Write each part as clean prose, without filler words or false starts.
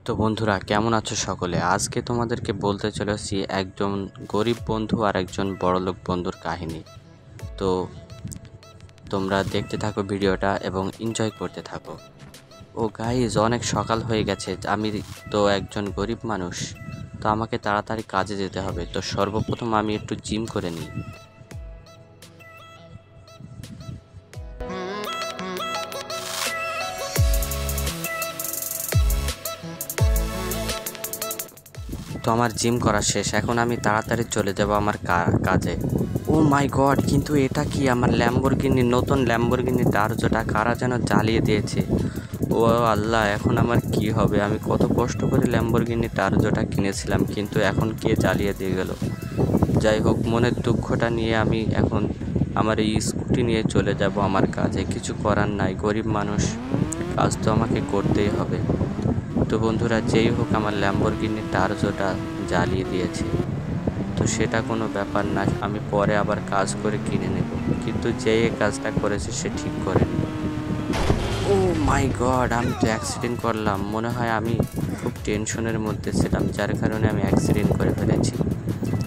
তো বন্ধুরা কেমন আছো সকলে? আজকে তোমাদেরকে বলতে চলেছি একজন গরিব বন্ধু আর একজন বড়লোক বন্ধুর কাহিনী। তো তোমরা দেখতে থাকো ভিডিওটা এবং এনজয় করতে থাকো। ও গাইজ, অনেক সকাল হয়ে গেছে। আমি তো একজন গরিব মানুষ, তো আমাকে তাড়াতাড়ি কাজে যেতে হবে। তো সর্বপ্রথম আমি একটু জিম করে নিই। তো আমার জিম করা শেষ, এখন আমি তাড়াতাড়ি চলে যাব আমার কাজে। ও মাই গড, কিন্তু এটা কি? আমার ল্যাম্বরগিনি, নতুন ল্যাম্বরগিনি টার্জোটা কারা যেন জ্বালিয়ে দিয়েছে। ও আল্লাহ, এখন আমার কি হবে? আমি কত কষ্ট করে ল্যাম্বরগিনি টার্জোটা কিনেছিলাম, কিন্তু এখন কে জ্বালিয়ে দিয়ে গেল। যাই হোক, মনের দুঃখটা নিয়ে আমি এখন আমার এই স্কুটি নিয়ে চলে যাব আমার কাজে। কিছু করার নাই, গরিব মানুষ, কাজ তো আমাকে করতেই হবে। তো বন্ধুরা, যেই হোক, আমার ল্যাম্বরগিনি টার্জোটা জ্বালিয়ে দিয়েছে, তো সেটা কোনো ব্যাপার না, আমি পরে আবার কাজ করে কিনে নেব। কিন্তু যেই কাজটা করেছে সে ঠিক করেনি। ও মাই গড, আমি তো অ্যাক্সিডেন্ট করলাম। মনে হয় আমি খুব টেনশনের মধ্যে ছিলাম, যার কারণে আমি অ্যাক্সিডেন্ট করে ফেলেছি।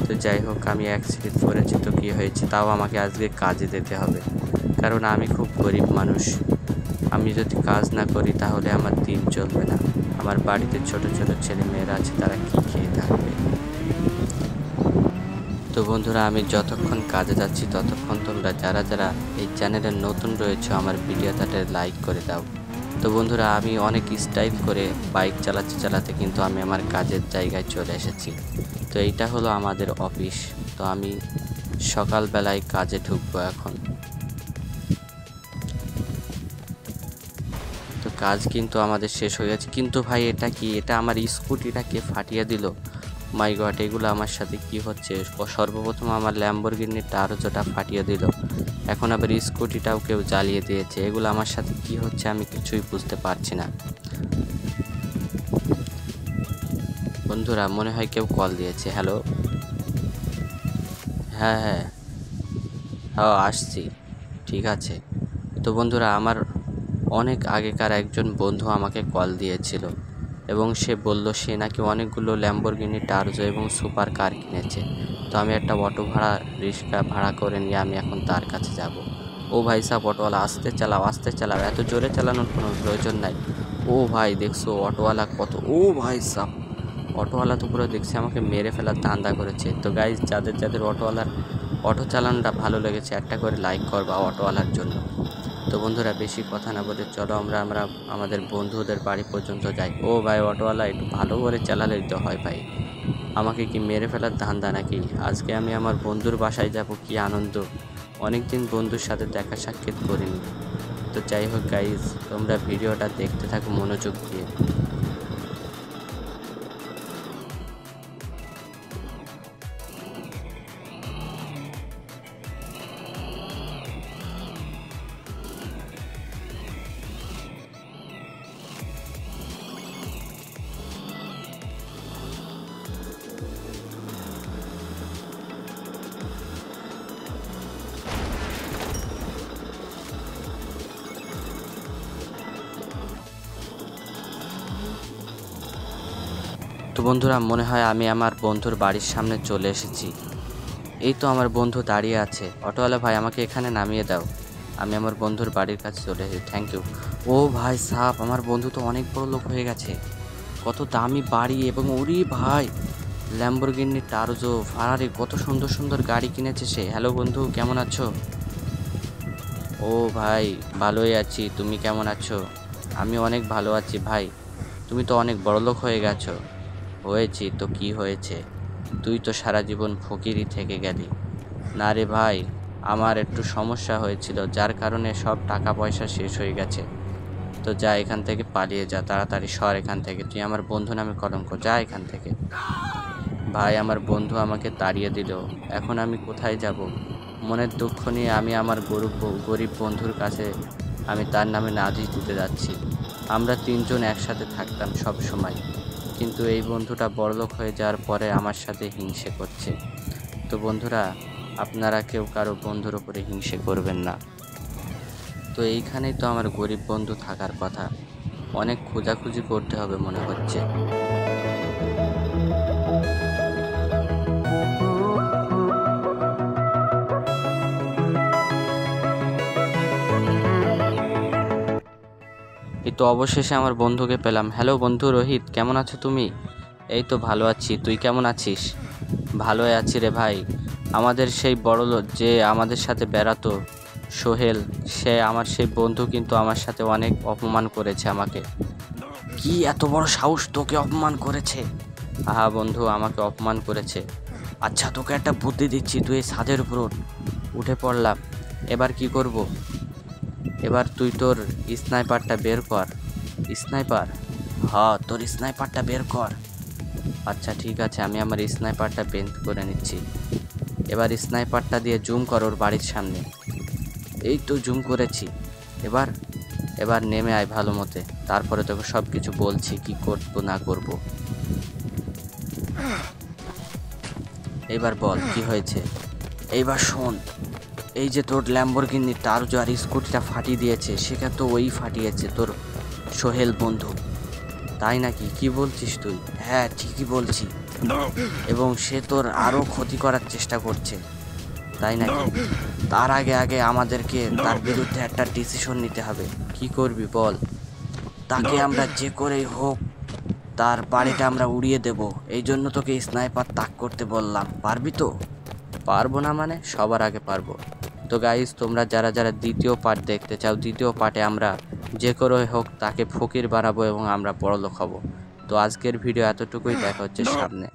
তো যাই হোক, আমি অ্যাক্সিডেন্ট করেছি তো কী হয়েছে, তাও আমাকে আজকে কাজে যেতে হবে, কারণ আমি খুব গরিব মানুষ। আমি যদি কাজ না করি তাহলে আমার দিন চলবে না। আমার বাড়িতে ছোট ছোট ছেলে মেয়েরা আছে, তারা কী খেয়ে থাকবে? তো বন্ধুরা, আমি যতক্ষণ কাজে যাচ্ছি ততক্ষণ তোমরা যারা যারা এই চ্যানেলে নতুন রয়েছে আমার ভিডিওটাতে লাইক করে দাও। তো বন্ধুরা, আমি অনেক স্টাইল করে বাইক চালাতে কিন্তু আমি আমার কাজের জায়গায় চলে এসেছি। তো এইটা হলো আমাদের অফিস। তো আমি সকালবেলায় কাজে ঢুকবো এখন। তো কাজ কিন্তু আমাদের শেষ হয়ে গেছে। কিন্তু ভাই, এটা কি? এটা আমার স্কুটিটাকে ফাটিয়ে দিল। মাই গড, এগুলো আমার সাথে কি হচ্ছে? সর্বপ্রথম আমার ল্যাম্বরগিনি টার্জোটা ফাটিয়ে দিল, এখন আবার স্কুটিটাও কেউ জ্বালিয়ে দিয়েছে। এগুলো আমার সাথে কি হচ্ছে আমি কিছুই বুঝতে পারছি না। বন্ধুরা, মনে হয় কেউ কল দিয়েছে। হ্যালো, হ্যাঁ হ্যাঁ হ্যাঁ, আসছি, ঠিক আছে। তো বন্ধুরা, আমার অনেক আগেকার একজন বন্ধু আমাকে কল দিয়েছিল এবং সে বলল সে নাকি অনেকগুলো ল্যাম্বরগিনি টার্জো এবং সুপার কার কিনেছে। তো আমি একটা অটো ভাড়া, রিক্সা ভাড়া করে নিয়ে আমি এখন তার কাছে যাব। ও ভাই সাহেব, অটোওয়ালা আস্তে চালাও, আস্তে চালাও, এত জোরে চালানোর কোনো প্রয়োজন নাই। ও ভাই, দেখছো অটোওয়ালা কত? ও ভাই সাহেব, অটোওয়ালা তো পুরো দেখছি আমাকে মেরে ফেলার ধান্দা করেছে। তো গাইজ, যাদের যাদের অটো চালানোটা ভালো লেগেছে, একটা করে লাইক করবা অটোওয়ালার জন্য। তো বন্ধুরা, বেশি কথা না বলে চলো আমরা আমাদের বন্ধুদের বাড়ি পর্যন্ত যাই। ও ভাই, অটোওয়ালা একটু ভালো করে চালালেই তো হয় ভাই, আমাকে কি মেরে ফেলার ধান্দা নাকি? আজকে আমি আমার বন্ধুর বাসায় যাব, কি আনন্দ! অনেক দিন বন্ধুর সাথে দেখা সাক্ষাৎ করিনি। তো যাই হোক গাইজ, তোমরা ভিডিওটা দেখতে থাকো মনোযোগ দিয়ে। তো বন্ধুরা, মনে হয় আমি আমার বন্ধুর বাড়ির সামনে চলে এসেছি। এই তো আমার বন্ধু দাঁড়িয়ে আছে। অটোওয়ালা ভাই, আমাকে এখানে নামিয়ে দাও, আমি আমার বন্ধুর বাড়ির কাছে চলে এসেছি। Thank you. ও ভাই সাহেব, আমার বন্ধু তো অনেক বড় লোক হয়ে গেছে। কত দামি বাড়ি, এবং ওরে ভাই, ল্যাম্বরগিনি টার্জো, ফারারি, কত সুন্দর সুন্দর গাড়ি কিনেছে সে। হ্যালো বন্ধু, কেমন আছো? ও ভাই, ভালোই আছি, তুমি কেমন আছো? আমি অনেক ভালো আছি ভাই। তুমি তো অনেক বড়লোক হয়ে গেছো। হয়েছি তো, কি হয়েছে? তুই তো সারা জীবন ফকিরই থেকে গেলি। না রে ভাই, আমার একটু সমস্যা হয়েছিল, যার কারণে সব টাকা পয়সা শেষ হয়ে গেছে। তো যা, এখান থেকে পালিয়ে যা, তাড়াতাড়ি সর এখান থেকে, তুই আমার বন্ধু নামে কলঙ্ক, যা এখান থেকে। ভাই, আমার বন্ধু আমাকে তাড়িয়ে দিল, এখন আমি কোথায় যাব? মনের দুঃখ নিয়ে আমি আমার গরিব বন্ধুর কাছে আমি তার নামে নালিশ দিতে যাচ্ছি। আমরা তিনজন একসাথে থাকতাম সব সময়, কিন্তু এই বন্ধুটা বড়লোক হয়ে যাওয়ার পরে আমার সাথে হিংসে করছে। তো বন্ধুরা, আপনারা কেউ কারো বন্ধুর উপরে হিংসে করবেন না। তো এইখানেই তো আমার গরিব বন্ধু থাকার কথা, অনেক খোঁজাখুঁজি করতে হবে মনে হচ্ছে। এই তো অবশেষে আমার বন্ধুকে পেলাম। হ্যালো বন্ধু রোহিত, কেমন আছো তুমি? এই তো ভালো আছি, তুই কেমন আছিস? ভালোই আছি রে ভাই। আমাদের সেই বড় লোক যে আমাদের সাথে বেড়াতো, সোহেল, সে আমার সেই বন্ধু কিন্তু আমার সাথে অনেক অপমান করেছে আমাকে। কি এত বড় সাহস, তোকে অপমান করেছে? আহা বন্ধু, আমাকে অপমান করেছে। আচ্ছা তোকে একটা বুদ্ধি দিচ্ছি, তুই এই ছাদের উপর উঠে পড়লাম। এবার কি করব? এবার তুই তোর স্নাইপারটা বের কর। স্নাইপার? হ্যাঁ, তোর স্নাইপারটা বের কর। আচ্ছা ঠিক আছে, আমি আমার স্নাইপারটা বের করে নিচ্ছি। এবার স্নাইপারটা দিয়ে জুম কর ওর বাড়ির সামনে। এই তো জুম করেছি। এবার এবার নেমে আয় ভালো মতে, তারপরে তোকে সব কিছু বলছি কি করব না করব। এইবার বল কি হয়েছে। এইবার শোন, এই যে তোর ল্যাম্বরগিনি টারজো আর স্কুটিটা ফাটিয়ে দিয়েছে, সেটা তো ওই ফাটিয়েছে, তোর সোহেল বন্ধু। তাই নাকি? কি বলছিস তুই? হ্যাঁ ঠিকই বলছি। এবং সে তোর আরও ক্ষতি করার চেষ্টা করছে, তাই নাকি? তার আগে আগে আমাদেরকে তার বিরুদ্ধে একটা ডিসিশন নিতে হবে। কি করবি বল? তাকে আমরা যে করেই হোক তার বাড়িটা আমরা উড়িয়ে দেব। এই জন্য তোকে স্নাইপার তাক করতে বললাম। পারবি তো? পারবো না মানে? সবার আগে পারবো। তো গাইস, তোমরা যারা যারা দ্বিতীয় পার্ট দেখতে চাও, দ্বিতীয় পার্টে আমরা যে করে হোক তাকে ফকির বানাবো এবং আমরা বড়লোক হব। তো আজকের ভিডিও এতটুকুই, দেখা হচ্ছে সামনে।